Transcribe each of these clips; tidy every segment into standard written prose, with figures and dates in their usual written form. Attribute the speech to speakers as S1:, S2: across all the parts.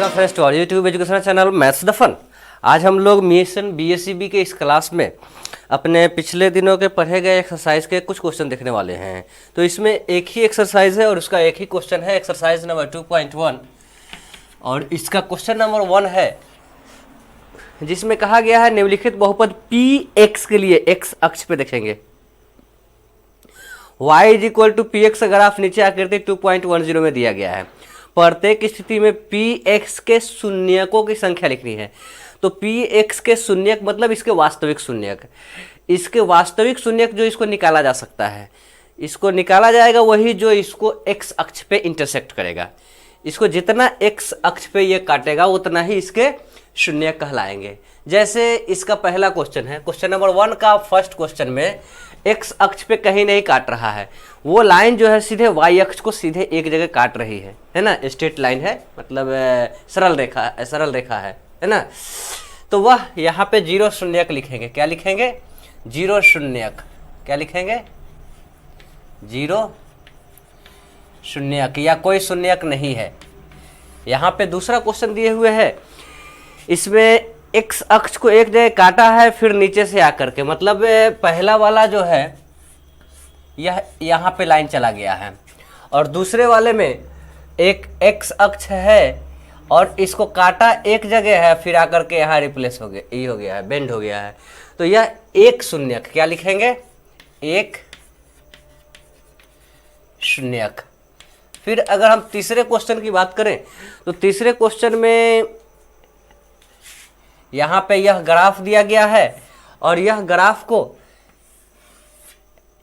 S1: Welcome friends to our YouTube educational channel maths the fun. आज हम लोग mission BSEB के इस क्लास में अपने पिछले दिनों के पढ़े गए एक्सरसाइज के कुछ क्वेश्चन देखने वाले हैं। तो इसमें एक ही एक्सरसाइज है और उसका एक ही क्वेश्चन है, एक्सरसाइज नंबर 2.1। और इसका क्वेश्चन नंबर 1 है जिसमें कहा गया है निम्नलिखित बहुपद पी एक्स के लिए एक्स अक्ष पे देखेंगे y is equal to p x. अगर आप नीचे आकृति 2.10 में दिया गया है, प्रत्येक स्थिति में पी एक्स के शून्यकों की संख्या लिखनी है। तो पी एक्स के शून्यक मतलब इसके वास्तविक शून्यक, इसके वास्तविक शून्यक जो इसको निकाला जा सकता है, इसको निकाला जाएगा वही जो इसको एक्स अक्ष पे इंटरसेक्ट करेगा। इसको जितना एक्स अक्ष पे ये काटेगा उतना ही इसके शून्यक कहलाएंगे। जैसे इसका पहला क्वेश्चन है, क्वेश्चन नंबर 1 का फर्स्ट क्वेश्चन में एक्स अक्ष पे कहीं नहीं काट रहा है, वो लाइन जो है सीधे वाई अक्ष को सीधे एक जगह काट रही है ना, स्ट्रेट लाइन है, मतलब सरल रेखा है ना। तो वह यहाँ पे जीरो शून्यक लिखेंगे। क्या लिखेंगे? जीरो शून्यक। क्या लिखेंगे? जीरो शून्यक या कोई शून्यक नहीं है। यहाँ पे दूसरा क्वेश्चन दिए हुए है, इसमें एक्स अक्ष को एक जगह काटा है फिर नीचे से आकर के, मतलब पहला वाला जो है यह यहाँ पे लाइन चला गया है और दूसरे वाले में एक एक्स अक्ष है और इसको काटा एक जगह है फिर आकर के यहाँ रिप्लेस हो गया, ये हो गया है, बेंड हो गया है। तो यह एक शून्यक। क्या लिखेंगे? एक शून्यक। फिर अगर हम तीसरे क्वेश्चन की बात करें तो तीसरे क्वेश्चन में यहाँ पे यह ग्राफ दिया गया है और यह ग्राफ को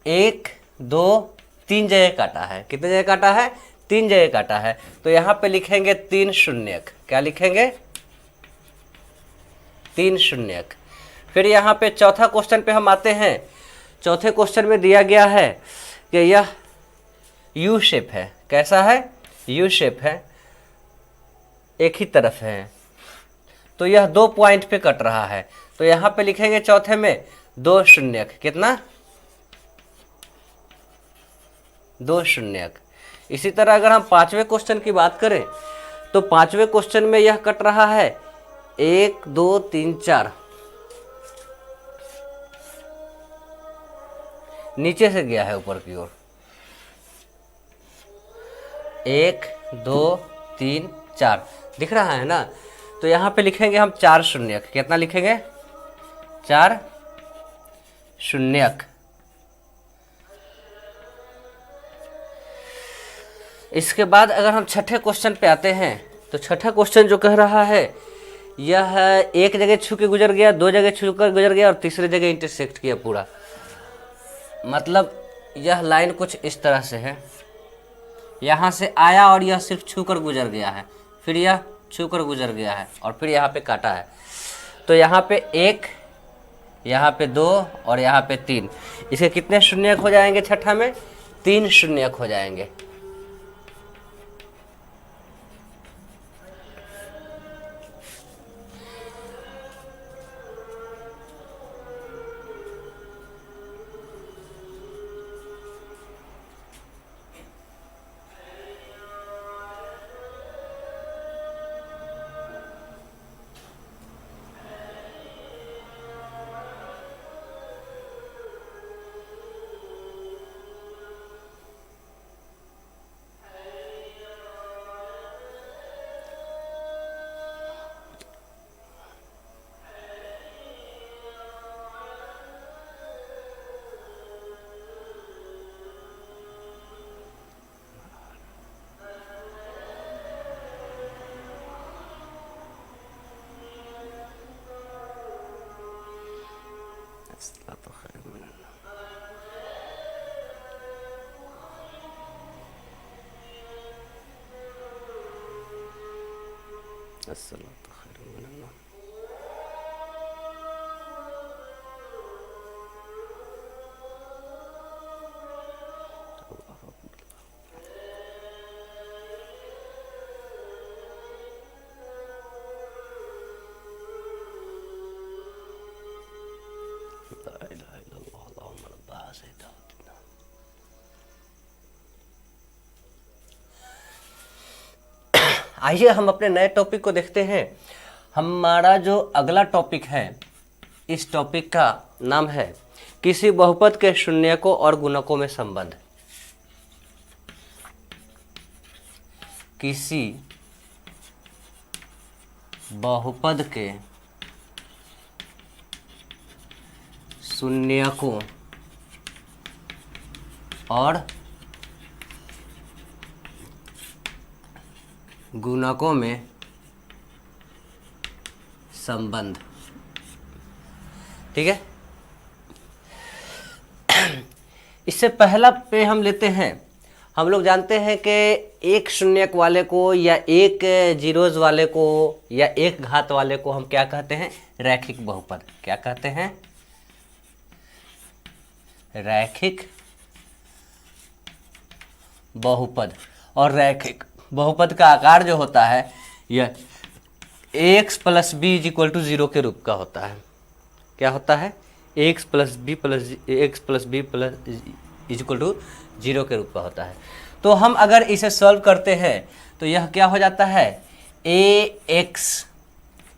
S1: 1 2 3 जगह काटा है। कितने जगह काटा है? 3 जगह काटा है। तो यहाँ पे लिखेंगे 3 शून्यक। क्या लिखेंगे? 3 शून्यक। फिर यहाँ पे चौथा क्वेश्चन पे हम आते हैं। चौथे क्वेश्चन में दिया गया है कि यह यू शेप है। कैसा है? यू शेप है, एक ही तरफ है, तो यह 2 पॉइंट पे कट रहा है। तो यहाँ पे लिखेंगे चौथे में 2 शून्यक। कितना? 2 शून्यक। इसी तरह अगर हम पांचवें क्वेश्चन की बात करें तो पांचवें क्वेश्चन में यह कट रहा है 1 2 3 4, नीचे से गया है ऊपर की ओर। 1 2 3 4 दिख रहा है ना। तो यहाँ पे लिखेंगे हम 4 शून्यक। कितना लिखेंगे? 4 शून्यक। इसके बाद अगर हम छठे क्वेश्चन पे आते हैं तो छठा क्वेश्चन जो कह रहा है यह एक जगह छू के गुजर गया, 2 जगह छू कर गुजर गया और तीसरे जगह इंटरसेक्ट किया पूरा। मतलब यह लाइन कुछ इस तरह से है, यहाँ से आया और यह सिर्फ छू कर गुजर गया है, फिर यह छू कर गुजर गया है और फिर यहाँ पे काटा है। तो यहाँ पे 1, यहाँ पे 2 और यहाँ पे 3। इसके कितने शून्यक हो जाएंगे? छठा में 3 शून्यक हो जाएंगे। आइए हम अपने नए टॉपिक को देखते हैं। हमारा जो अगला टॉपिक है, इस टॉपिक का नाम है किसी बहुपद के शून्यकों और गुणकों में संबंध। किसी बहुपद के शून्यकों और गुणकों में संबंध। ठीक है, इससे पहला पे हम लेते हैं। हम लोग जानते हैं कि एक शून्यक वाले को या एक जीरोज वाले को या एक घात वाले को हम क्या कहते हैं? रैखिक बहुपद। क्या कहते हैं? रैखिक बहुपद। और रैखिक बहुपद का आकार जो होता है यह ax plus b is equal to 0 के रूप का होता है। क्या होता है? ax plus b plus x plus b plus is equal to 0 के रूप का होता है। तो हम अगर इसे सॉल्व करते हैं तो यह क्या हो जाता है? ax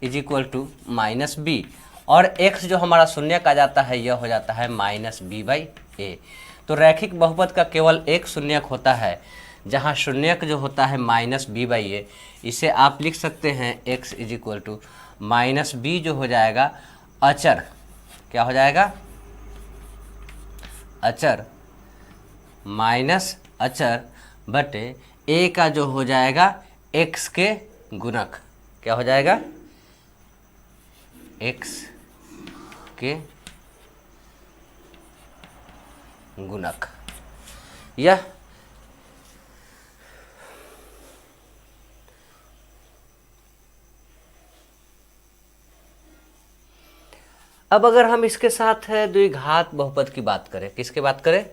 S1: is equal to minus b, और x जो हमारा शून्यक आ जाता है यह हो जाता है माइनस बी बाई ए। तो रैखिक बहुपद का केवल एक शून्यक होता है, जहाँ शून्यक जो होता है माइनस बी बाई ए। इसे आप लिख सकते हैं x is equal to minus b जो हो जाएगा अचर। क्या हो जाएगा? अचर माइनस अचर बटे a का जो हो जाएगा x के गुणक। क्या हो जाएगा? x के गुणक। यह अब अगर हम इसके साथ द्विघात बहुपद की बात करें, किसके बात करें?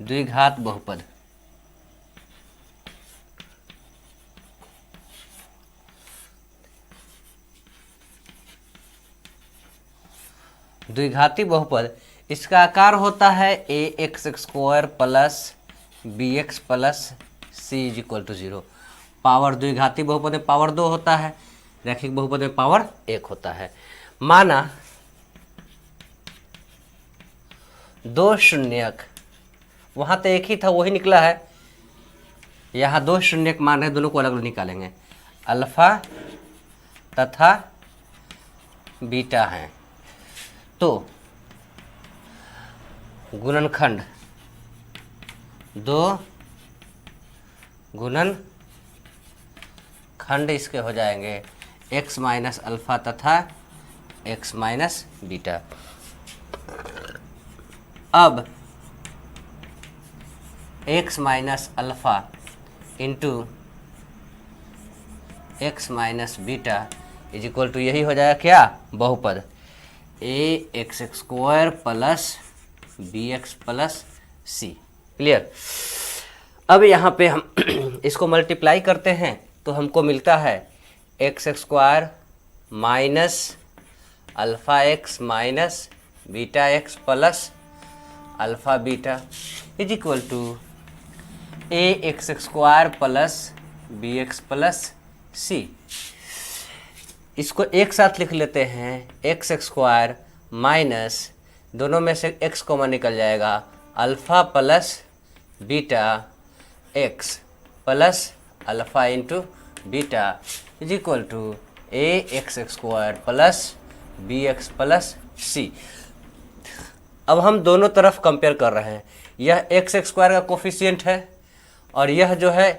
S1: द्विघात बहुपद। द्विघाती बहुपद, इसका आकार होता है ax square plus bx plus c is equal to 0। Power द्विघाती बहुपद में पावर 2 होता है, रैखिक बहुपद में पावर 1 होता है। माना दो शून्यक, वहाँ तो एक ही था वही निकला है, यहाँ दो शून्यक मान है, दोनों को अलग अलग निकालेंगे। अल्फा तथा बीटा हैं। तो गुणनखंड, दो गुणनखंड इसके हो जाएंगे x माइनस अल्फा तथा x माइनस बीटा। अब x minus alpha into x minus beta is equal to यही हो जाएगा क्या? बहुपद ax square plus bx plus c। Clear? अब यहाँ पे हम इसको मल्टीप्लाई करते हैं तो हमको मिलता है x square minus alpha x minus beta x plus alpha beta is equal to ax square plus bx plus c। इसको एक साथ लिख लेते हैं, एक्स स्क्वायर माइनस दोनों में से x कॉमन निकल जाएगा, alpha plus beta x plus alpha into beta is equal to ax square plus bx plus c। अब हम दोनों तरफ कंपेयर कर रहे हैं। यह एक्स स्क्वायर का कोफिशिएंट है और यह जो है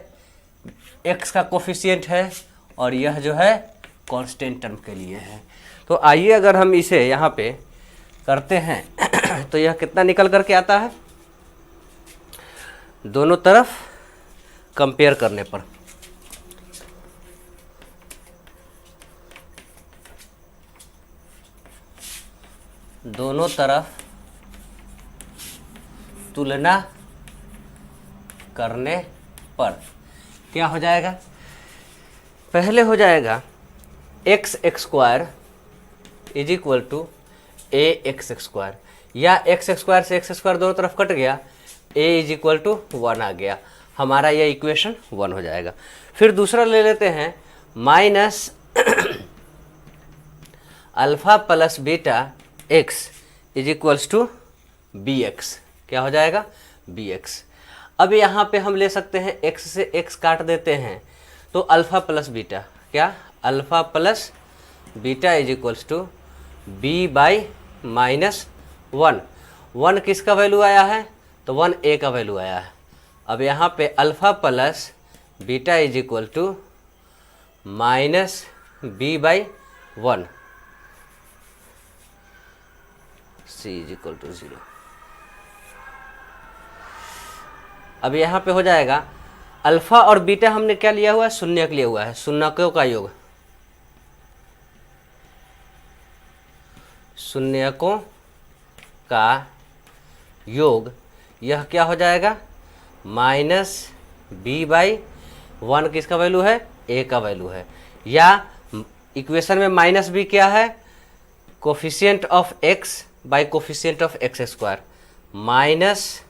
S1: x का कोफिशिएंट है और यह जो है कांस्टेंट टर्म के लिए है। तो आइए अगर हम इसे यहाँ पे करते हैं तो यह कितना निकल करके आता है? दोनों तरफ कंपेयर करने पर दोनों तरफ तुलना करने पर क्या हो जाएगा? पहले हो जाएगा x square is equal to a x square, या एक्स स्क्वायर से एक्स स्क्वायर दोनों तरफ कट गया, ए इज इक्वल टू 1 आ गया, हमारा यह इक्वेशन 1 हो जाएगा। फिर दूसरा ले लेते हैं minus alpha plus beta x is equals to b x. क्या हो जाएगा? B x. अब यहाँ पे हम ले सकते हैं x से x काट देते हैं तो अल्फ़ा प्लस बीटा, क्या alpha plus beta is equals to b by minus one. One किसका वैल्यू आया है? तो वन ए का वैल्यू आया है। अब यहाँ पे alpha plus beta is equal to minus b by one, c is equal to 0। अब यहाँ पे हो जाएगा अल्फ़ा और बीटा हमने क्या लिया हुआ है? शून्यक लिया हुआ है, शून्यकों का योग, शून्यकों का योग। यह क्या हो जाएगा? माइनस बी बाई वन किसका वैल्यू है? ए का वैल्यू है। या इक्वेशन में माइनस बी क्या है? Coefficient of x by coefficient of x square, minus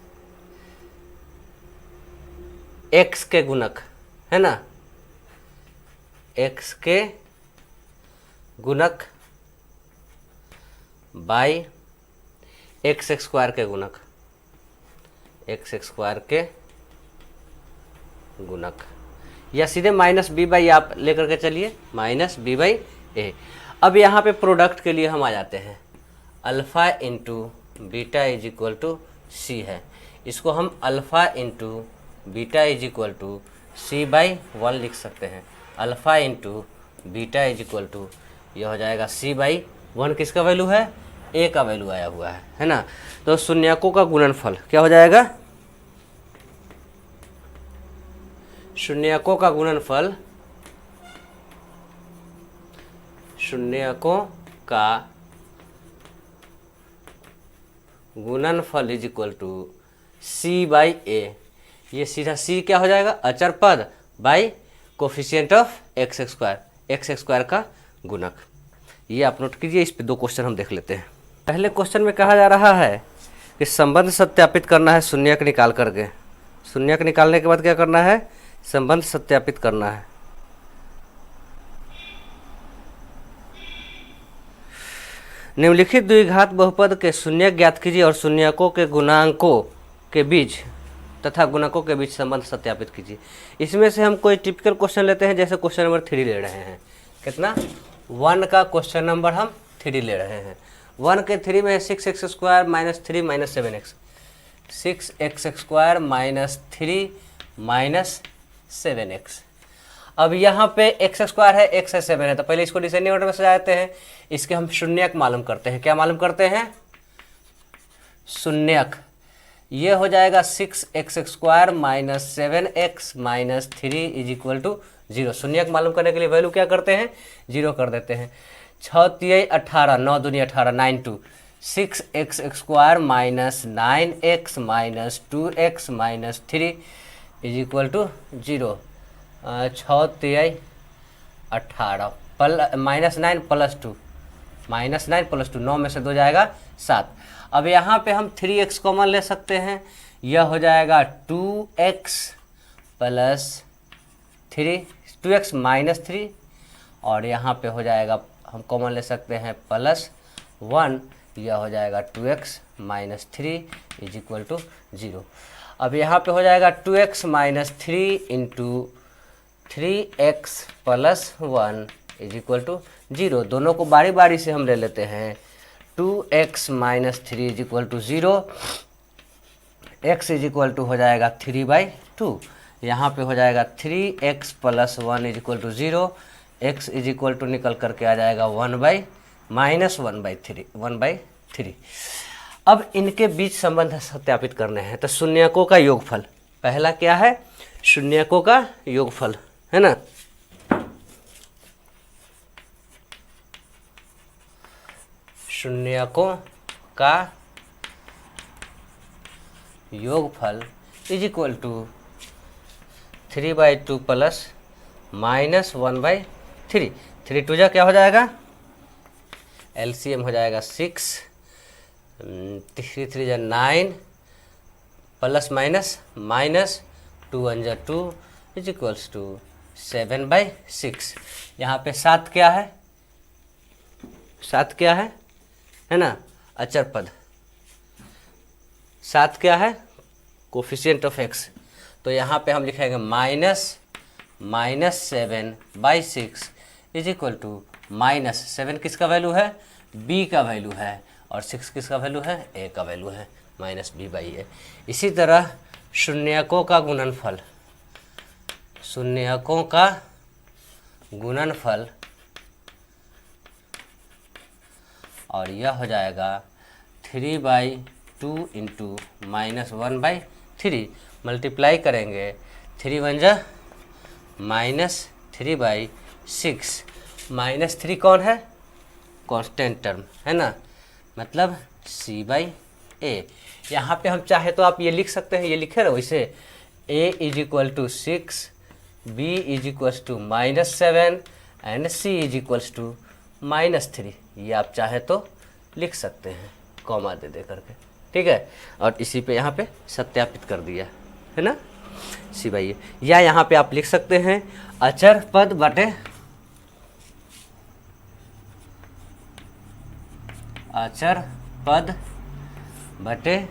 S1: x के गुणक, है ना, एक्स के गुणक बाई एक्स स्क्वायर के गुणक, एक्स स्क्वायर के गुणक, या सीधे माइनस बी बाई आप लेकर के चलिए, माइनस बी बाई ए। अब यहाँ पे प्रोडक्ट के लिए हम आ जाते हैं, alpha into beta is equal to C है, इसको हम alpha into beta is equal to C by one लिख सकते हैं। Alpha into beta is equal to यह हो जाएगा सी बाई वन, किसका वैल्यू है? ए का वैल्यू आया हुआ है ना। तो शून्यकों का गुणनफल क्या हो जाएगा? शून्यकों का गुणनफल, शून्यकों का गुणनफल is equal to C by A. ये सीधा सी क्या हो जाएगा? अचर पद by coefficient of x square, x square का गुणक। ये आप नोट कीजिए। इस पे दो क्वेश्चन हम देख लेते हैं। पहले क्वेश्चन में कहा जा रहा है कि संबंध सत्यापित करना है शून्यक निकाल करके। शून्यक निकालने के बाद क्या करना है? संबंध सत्यापित करना है। निम्नलिखित द्विघात बहुपद के शून्यक ज्ञात कीजिए और शून्यकों के गुणांकों के बीच तथा गुणकों के बीच संबंध सत्यापित कीजिए। इसमें से हम कोई टिपिकल क्वेश्चन लेते हैं, जैसे क्वेश्चन नंबर 3 ले रहे हैं। कितना? 1 का क्वेश्चन नंबर हम 3 ले रहे हैं। 1 के 3 में 6x square minus 3 minus 7x, 6x square minus 3 minus 7x। अब यहाँ पे एक्स स्क्वायर है, एक्स है 7 है, तो पहले इसको डिसेंडिंग ऑर्डर में सजाते हैं। इसके हम शून्यक मालूम करते हैं। क्या मालूम करते हैं? शून्यक। ये हो जाएगा 6x square minus 7x minus 3 is equal to 0। शून्यक मालूम करने के लिए वैल्यू क्या करते हैं? 0 कर देते हैं। 6 तिया 18, 9 दूनी 18, 9 2, 6x square minus 9x minus 2x minus 3 is equal to 0। 6 तिया 18 माइनस 9 प्लस 2, माइनस 9 प्लस 2, 9 में से 2 जाएगा 7। अब यहाँ पे हम 3x कॉमन ले सकते हैं। यह हो जाएगा 2x प्लस 3, 2x माइनस 3, और यहाँ पे हो जाएगा हम कॉमन ले सकते हैं प्लस 1। यह हो जाएगा 2x minus 3 is equal to 0। अब यहाँ पे हो जाएगा 2x minus 3 into 3x plus 1 is equal to 0। दोनों को बारी बारी से हम ले लेते हैं। 2x minus 3 is equal to 0, x is equal to हो जाएगा 3/2। यहाँ पे हो जाएगा 3x plus 1 is equal to 0, x is equal to निकल करके आ जाएगा 1/3। अब इनके बीच संबंध सत्यापित करने हैं, तो शून्यकों का योगफल। पहला क्या है? शून्यकों का योगफल, है ना। शून्यकों का योगफल is equal to 3/2 plus minus 1/3। 3 2 जा क्या हो जाएगा? एलसीएम हो जाएगा 6, 3 3 जा 9 प्लस माइनस माइनस 2 1 जा 2 इज इक्वल्स टू 7/6। यहाँ पे 7 क्या है, 7 क्या है ना, अचर पद। 7 क्या है, कोफिशिएंट ऑफ x। तो यहाँ पे हम लिखेंगे -7/6 इज इक्वल टू -7 किसका वैल्यू है, b का वैल्यू है, और 6 किसका वैल्यू है, a का वैल्यू है, -b/a। इसी तरह शून्यकों का गुणनफल, शून्यकों का गुणनफल, और यह हो जाएगा 3/2 इंटू -1/3। मल्टीप्लाई करेंगे, 3 × 1 -3/6। -3 कौन है, कांस्टेंट टर्म है ना, मतलब c/a। यहाँ पे हम चाहे तो आप ये लिख सकते हैं, ये लिखे रहो इसे, a = 6, b = -7 एंड c = -3। ये आप चाहे तो लिख सकते हैं कॉमा दे करके, ठीक है। और इसी पे यहाँ पे सत्यापित कर दिया है ना, c/a। या यहाँ पे आप लिख सकते हैं अचर पद बटे अचर पद बटे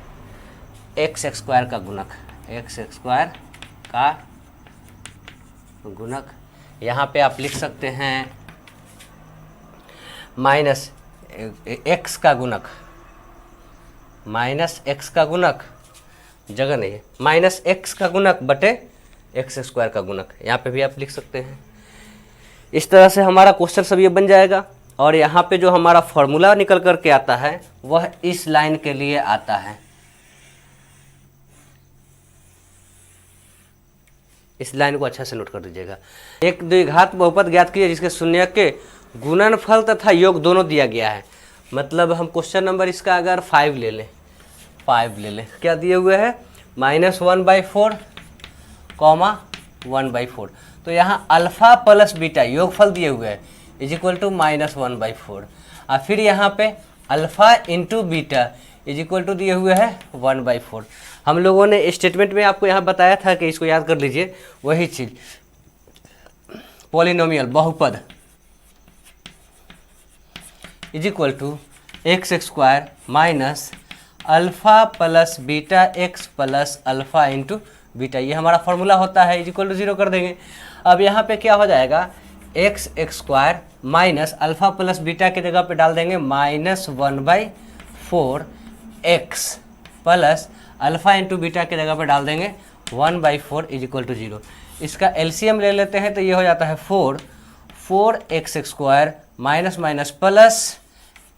S1: x² का गुणक, x² का गुणक। यहाँ पे आप लिख सकते हैं -x का गुणक, -x का गुणक, जगह नहीं है, -x का गुणक बटे x² का गुणक। यहाँ पे भी आप लिख सकते हैं। इस तरह से हमारा क्वेश्चन सब ये बन जाएगा। और यहाँ पे जो हमारा फॉर्मूला निकल कर के आता है वह इस लाइन के लिए आता है, इस लाइन को अच्छा से नोट कर दीजिएगा। एक द्विघात बहुपद ज्ञात कीजिए जिसके शून्य के गुणनफल तथा योग दोनों दिया गया है। मतलब हम क्वेश्चन नंबर इसका अगर 5 ले लें, क्या दिए हुए हैं, -1/4, 1/4। तो यहाँ अल्फा प्लस बीटा योगफल दिए हुए हैं = -1/4। और फिर यहाँ पे अल्फा इंटू बीटा = दिए हुए हैं 1/4। हम लोगों ने स्टेटमेंट में आपको यहाँ बताया था कि इसको याद कर लीजिए, वही चीज़, पॉलिनोमियल बहुपद = x² minus alpha plus beta x plus alpha into beta. ये हमारा फॉर्मूला होता है, = 0 कर देंगे। अब यहाँ पे क्या हो जाएगा, x² minus alpha plus beta की जगह पे डाल देंगे -1/4 x plus alpha into beta की जगह पे डाल देंगे 1/4 = 0। इसका एलसीएम ले लेते हैं तो ये हो जाता है 4x² minus plus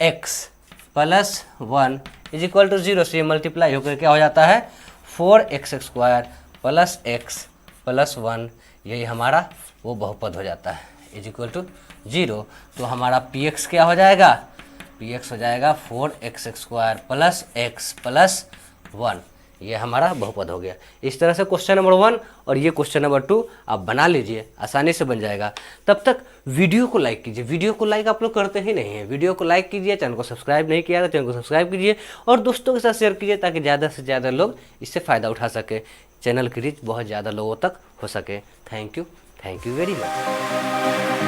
S1: x plus 1 = 0 से मल्टीप्लाई होकर क्या हो जाता है 4x² प्लस x प्लस 1। यही हमारा वो बहुपद हो जाता है = 0। तो हमारा px क्या हो जाएगा, px हो जाएगा 4x² प्लस x प्लस 1। ये हमारा बहुपद हो गया। इस तरह से क्वेश्चन नंबर 1 और ये क्वेश्चन नंबर 2 आप बना लीजिए, आसानी से बन जाएगा। तब तक वीडियो को लाइक कीजिए। वीडियो को लाइक आप लोग करते ही नहीं हैं। वीडियो को लाइक कीजिए, चैनल को सब्सक्राइब नहीं किया तो चैनल को सब्सक्राइब कीजिए और दोस्तों के साथ शेयर कीजिए ताकि ज़्यादा से ज़्यादा लोग इससे फ़ायदा उठा सके, चैनल की रीच बहुत ज़्यादा लोगों तक हो सके। Thank you very much.